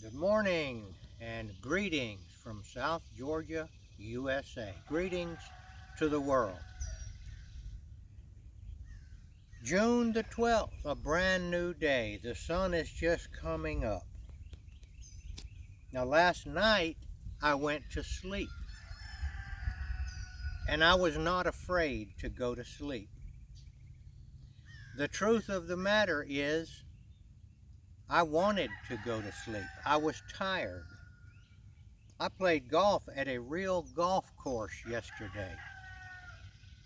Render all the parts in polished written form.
Good morning and greetings from South Georgia, USA. Greetings to the world. June the 12th, a brand new day. The sun is just coming up. Now, last night I went to sleep, and I was not afraid to go to sleep. The truth of the matter is, I wanted to go to sleep. I was tired. I played golf at a real golf course yesterday,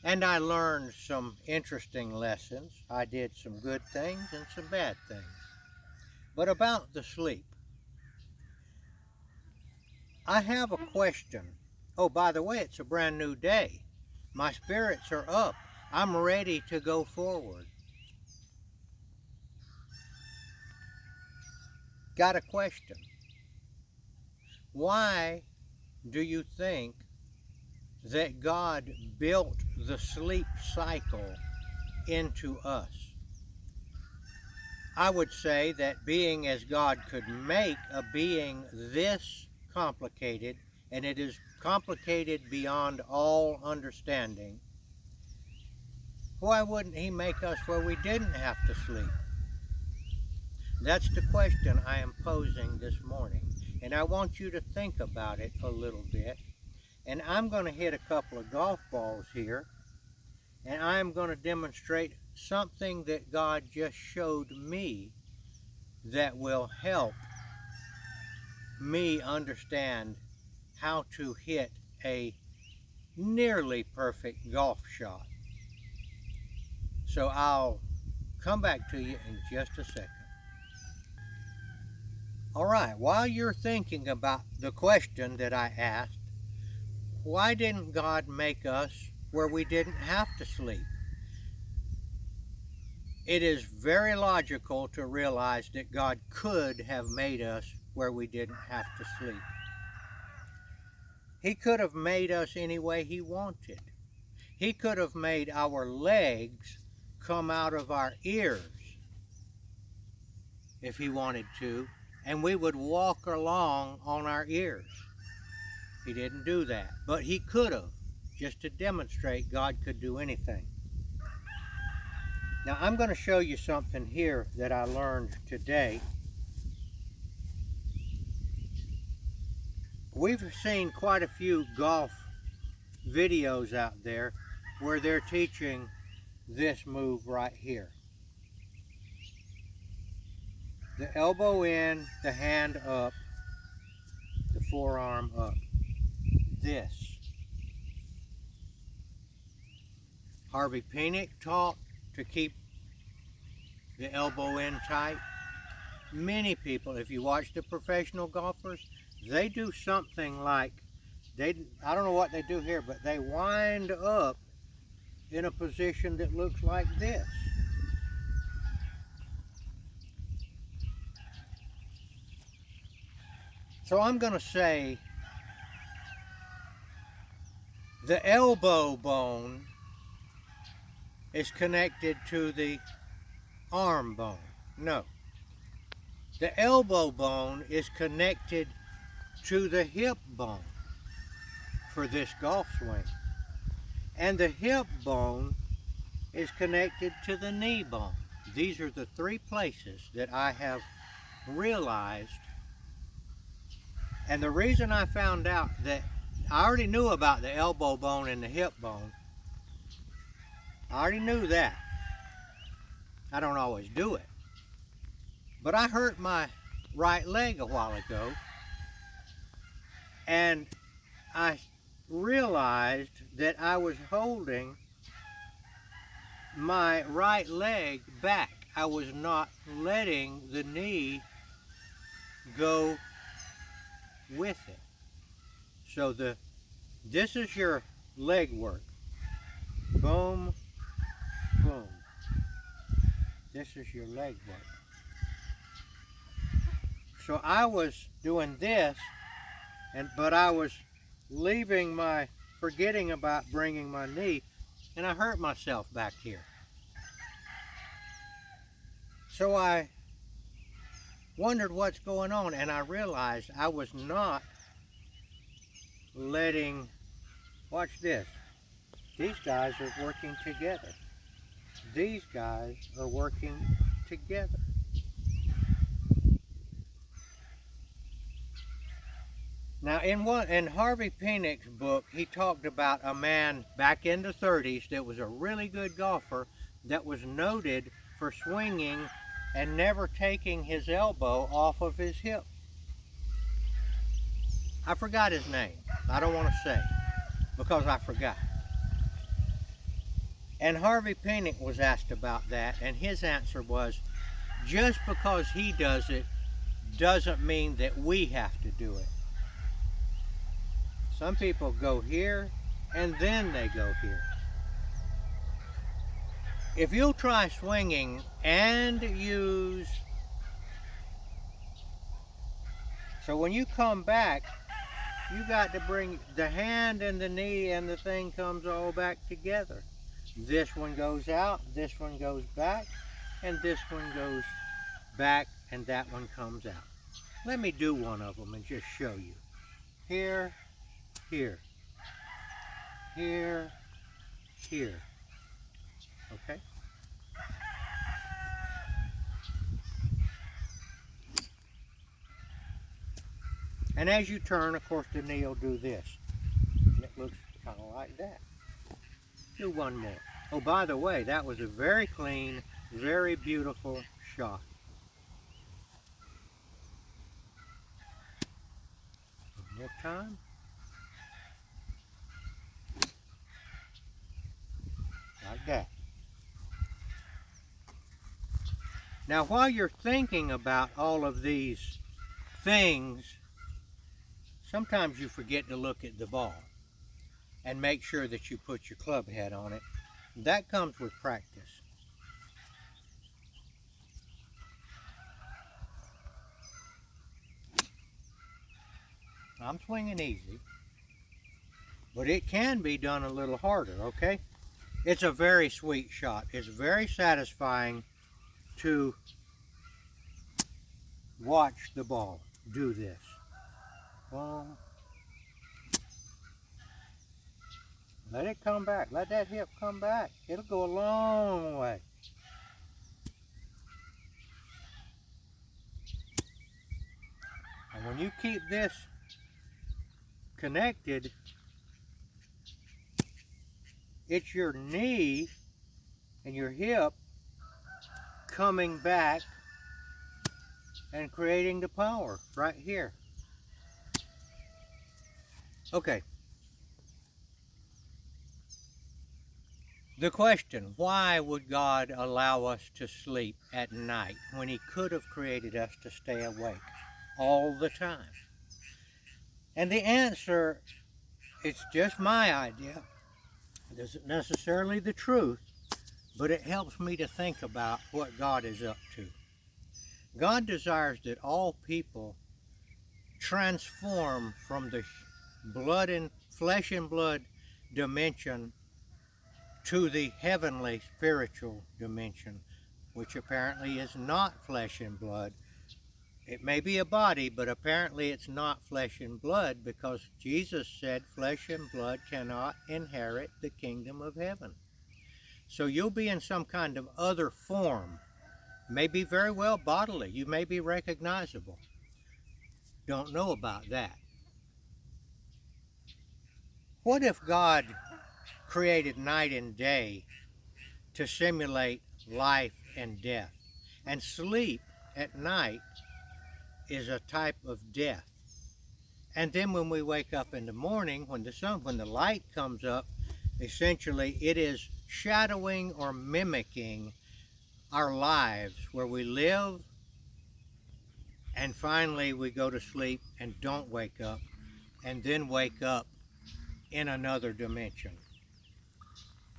and I learned some interesting lessons. I did some good things and some bad things. But about the sleep, I have a question. Oh, by the way, it's a brand new day. My spirits are up. I'm ready to go forward. Got a question. Why do you think that God built the sleep cycle into us? I would say that being as God could make a being this complicated, and it is complicated beyond all understanding, why wouldn't He make us where we didn't have to sleep? That's the question I am posing this morning, and I want you to think about it a little bit. And I'm going to hit a couple of golf balls here, and I'm going to demonstrate something that God just showed me that will help me understand how to hit a nearly perfect golf shot. So I'll come back to you in just a second. All right, while you're thinking about the question that I asked, why didn't God make us where we didn't have to sleep? It is very logical to realize that God could have made us where we didn't have to sleep. He could have made us any way He wanted. He could have made our legs come out of our ears if He wanted to, and we would walk along on our ears. He didn't do that, but He could have, just to demonstrate God could do anything. Now, I'm going to show you something here that I learned today. We've seen quite a few golf videos out there where they're teaching this move right here. The elbow in, the hand up, the forearm up. This. Harvey Penick taught to keep the elbow in tight. Many people, if you watch the professional golfers, they do something like, I don't know what they do here, but they wind up in a position that looks like this. So I'm going to say the elbow bone is connected to the arm bone. No. The elbow bone is connected to the hip bone for this golf swing. And the hip bone is connected to the knee bone. These are the three places that I have realized. And the reason I found out that I already knew about the elbow bone and the hip bone. I already knew that. I don't always do it. But I hurt my right leg a while ago, and I realized that I was holding my right leg back. I was not letting the knee go with it. So this is your leg work. Boom, boom. This is your leg work. So I was doing this, but I was forgetting about bringing my knee, and I hurt myself back here. So I wondered what's going on, and I realized I was not letting, watch this, these guys are working together. These guys are working together. Now, in Harvey Penick's book, he talked about a man back in the 30s that was a really good golfer that was noted for swinging and never taking his elbow off of his hip. I forgot his name. I don't want to say because I forgot. And Harvey Penick was asked about that, and his answer was, just because he does it doesn't mean that we have to do it. Some people go here and then they go here. If you'll try swinging and use, so when you come back, you got to bring the hand and the knee and the thing comes all back together. This one goes out, this one goes back, and this one goes back, and that one comes out. Let me do one of them and just show you. Here, here, here, here. Okay? And as you turn, of course, the knee will do this. And it looks kind of like that. Do one more. Oh, by the way, that was a very clean, very beautiful shot. One more time. Like that. Now, while you're thinking about all of these things, sometimes you forget to look at the ball and make sure that you put your club head on it. That comes with practice. I'm swinging easy, but it can be done a little harder, okay? It's a very sweet shot. It's very satisfying to watch the ball do this. Boom. Let it come back. Let that hip come back. It'll go a long way. And when you keep this connected, it's your knee and your hip coming back and creating the power right here. Okay. The question, why would God allow us to sleep at night when He could have created us to stay awake all the time? And the answer, it's just my idea. It isn't necessarily the truth, but it helps me to think about what God is up to. God desires that all people transform from the flesh and blood dimension to the heavenly spiritual dimension, which apparently is not flesh and blood. It may be a body, but apparently it's not flesh and blood, because Jesus said flesh and blood cannot inherit the kingdom of heaven. So you'll be in some kind of other form, maybe very well bodily. You may be recognizable. Don't know about that. What if God created night and day to simulate life and death, and sleep at night is a type of death? And then when we wake up in the morning, when the light comes up, essentially it is shadowing or mimicking our lives, where we live and finally we go to sleep and don't wake up, and then wake up in another dimension.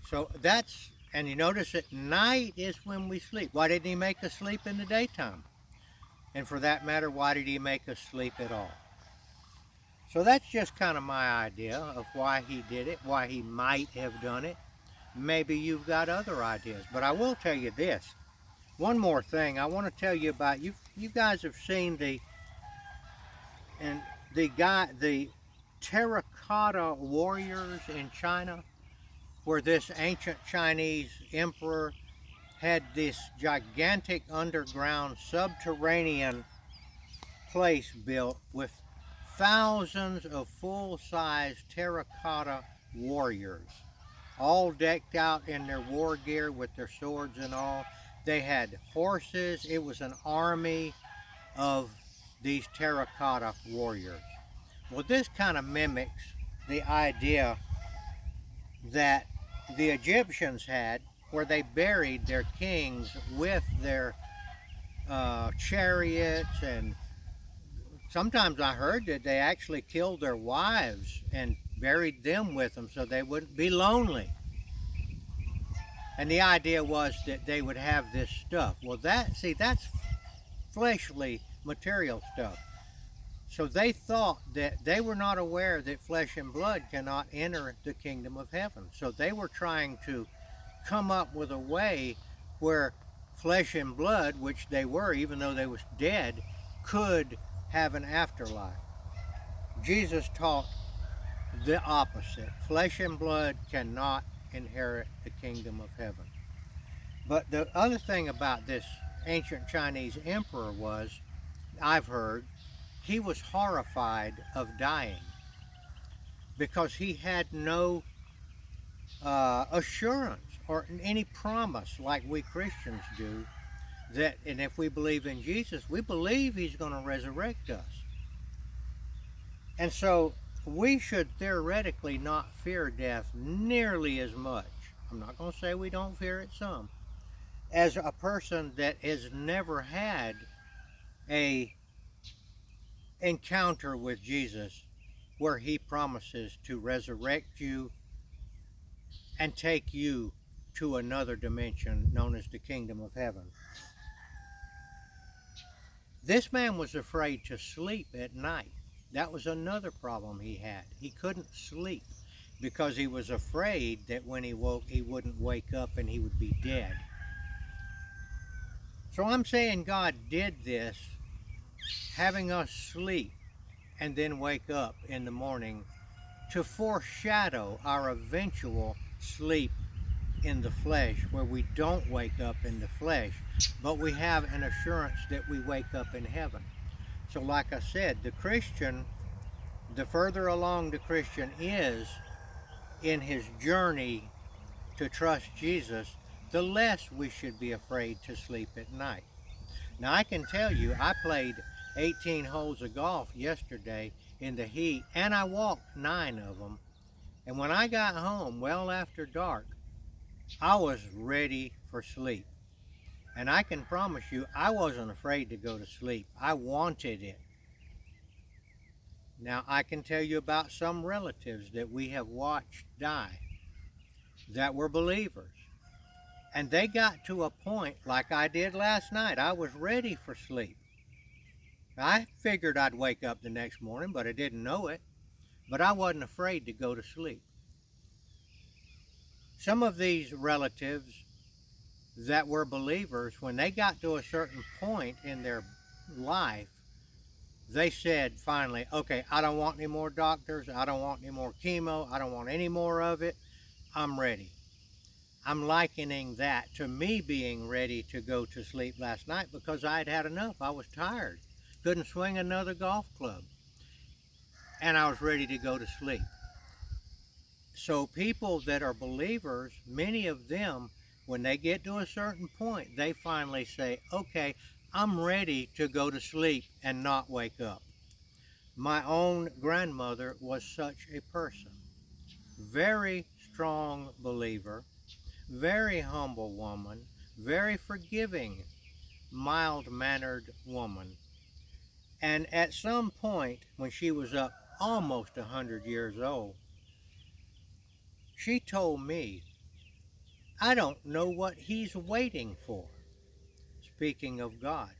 So that's, and you notice at night is when we sleep. Why didn't He make us sleep in the daytime? And for that matter, why did He make us sleep at all? So that's just kind of my idea of why He did it, why He might have done it. Maybe you've got other ideas, but I will tell you this. One more thing I want to tell you about. You guys have seen the terracotta warriors in China, where this ancient Chinese emperor had this gigantic underground subterranean place built with thousands of full-size terracotta warriors, all decked out in their war gear with their swords and all. They had horses. It was an army of these terracotta warriors. Well, this kind of mimics the idea that the Egyptians had, where they buried their kings with their chariots, and sometimes I heard that they actually killed their wives and buried them with them so they wouldn't be lonely. And the idea was that they would have this stuff. Well, that's fleshly material stuff. So they thought that they were not aware that flesh and blood cannot enter the kingdom of heaven. So they were trying to come up with a way where flesh and blood, which they were, even though they was dead, could have an afterlife. Jesus taught the opposite. Flesh and blood cannot inherit the kingdom of heaven. But the other thing about this ancient Chinese emperor was, I've heard, he was horrified of dying because he had no assurance or any promise like we Christians do that, and if we believe in Jesus, we believe he's going to resurrect us. And so we should theoretically not fear death nearly as much. I'm not going to say we don't fear it some, as a person that has never had a encounter with Jesus where he promises to resurrect you and take you to another dimension known as the kingdom of heaven. This man was afraid to sleep at night. That was another problem he had. He couldn't sleep because he was afraid that when he woke, he wouldn't wake up and he would be dead. So I'm saying God did this, having us sleep and then wake up in the morning to foreshadow our eventual sleep in the flesh, where we don't wake up in the flesh, but we have an assurance that we wake up in heaven. So like I said, the Christian, the further along the Christian is in his journey to trust Jesus, the less we should be afraid to sleep at night. Now I can tell you, I played 18 holes of golf yesterday in the heat, and I walked 9 of them. And when I got home, well after dark, I was ready for sleep. And I can promise you, I wasn't afraid to go to sleep. I wanted it. Now, I can tell you about some relatives that we have watched die that were believers. And they got to a point, like I did last night, I was ready for sleep. I figured I'd wake up the next morning, but I didn't know it. But I wasn't afraid to go to sleep. Some of these relatives that were believers, when they got to a certain point in their life, they said finally, okay, I don't want any more doctors, I don't want any more chemo, I don't want any more of it, I'm ready. I'm likening that to me being ready to go to sleep last night because I had had enough. I was tired, couldn't swing another golf club, and I was ready to go to sleep. So people that are believers, many of them, when they get to a certain point, they finally say, okay, I'm ready to go to sleep and not wake up. My own grandmother was such a person. Very strong believer, very humble woman, very forgiving, mild-mannered woman. And at some point, when she was up almost 100 years old, she told me, I don't know what he's waiting for. Speaking of God.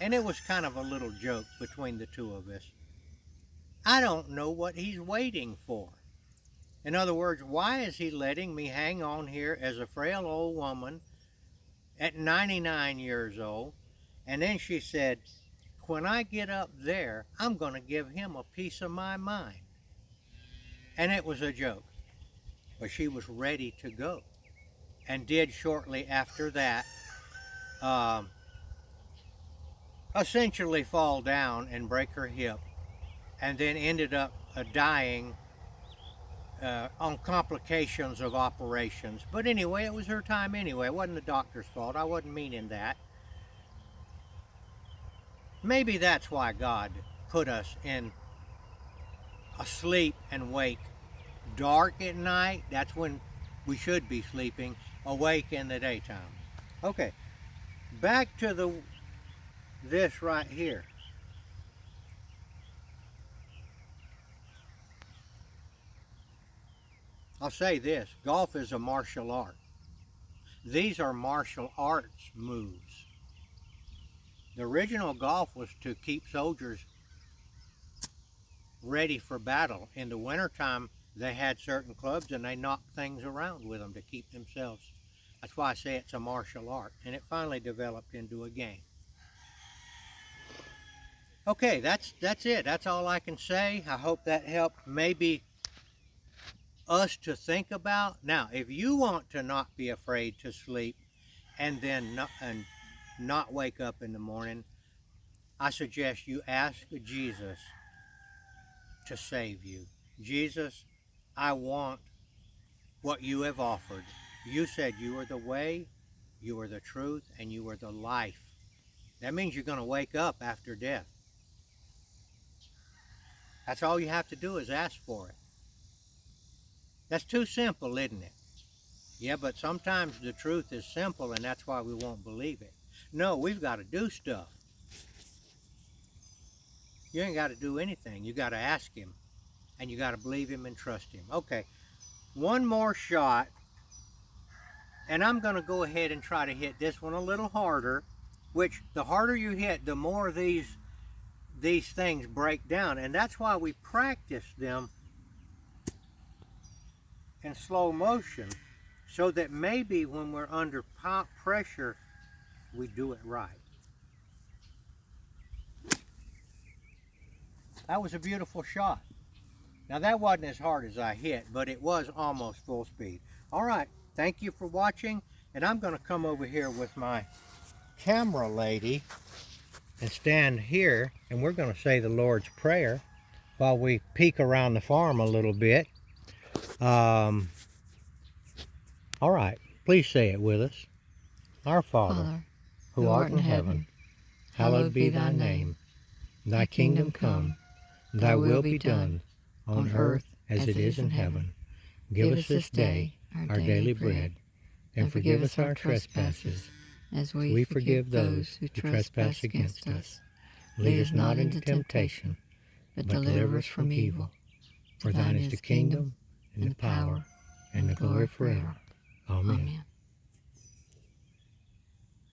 And it was kind of a little joke between the two of us. I don't know what he's waiting for. In other words, why is he letting me hang on here as a frail old woman at 99 years old. And then she said, when I get up there, I'm going to give him a piece of my mind. And it was a joke. But she was ready to go. And did shortly after that essentially fall down and break her hip. And then ended up dying on complications of operations. But anyway, it was her time anyway. It wasn't the doctor's fault. I wasn't meaning that. Maybe that's why God put us in a sleep and wake. Dark at night, that's when we should be sleeping. Awake in the daytime. Okay, back to this right here. I'll say this, golf is a martial art. These are martial arts moves. The original golf was to keep soldiers ready for battle. In the wintertime, they had certain clubs and they knocked things around with them to keep themselves. That's why I say it's a martial art. And it finally developed into a game. Okay, that's it. That's all I can say. I hope that helped maybe us to think about. Now, if you want to not be afraid to sleep and then not wake up in the morning, I suggest you ask Jesus to save you. Jesus, I want what you have offered. You said you are the way, you are the truth, and you are the life. That means you're going to wake up after death. That's all you have to do is ask for it. That's too simple, isn't it? Yeah, but sometimes the truth is simple and that's why we won't believe it. No, we've got to do stuff. You ain't got to do anything. You got to ask him and you got to believe him and trust him. Okay, one more shot and I'm going to go ahead and try to hit this one a little harder, which the harder you hit, the more these things break down, and that's why we practice them in slow motion so that maybe when we're under pressure we do it right. That was a beautiful shot. Now that wasn't as hard as I hit, but it was almost full speed. All right, thank you for watching, and I'm going to come over here with my camera lady and stand here, and we're going to say the Lord's Prayer while we peek around the farm a little bit. All right, please say it with us. Our Father, who art in heaven, hallowed be thy name. Thy kingdom come, thy will be done, on earth as it is in heaven. Give us this day our daily bread, and forgive us our trespasses, as we forgive those who trespass against us. Lead us not into temptation, but deliver us from evil. For thine is the kingdom, and the power, and the glory forever. Amen.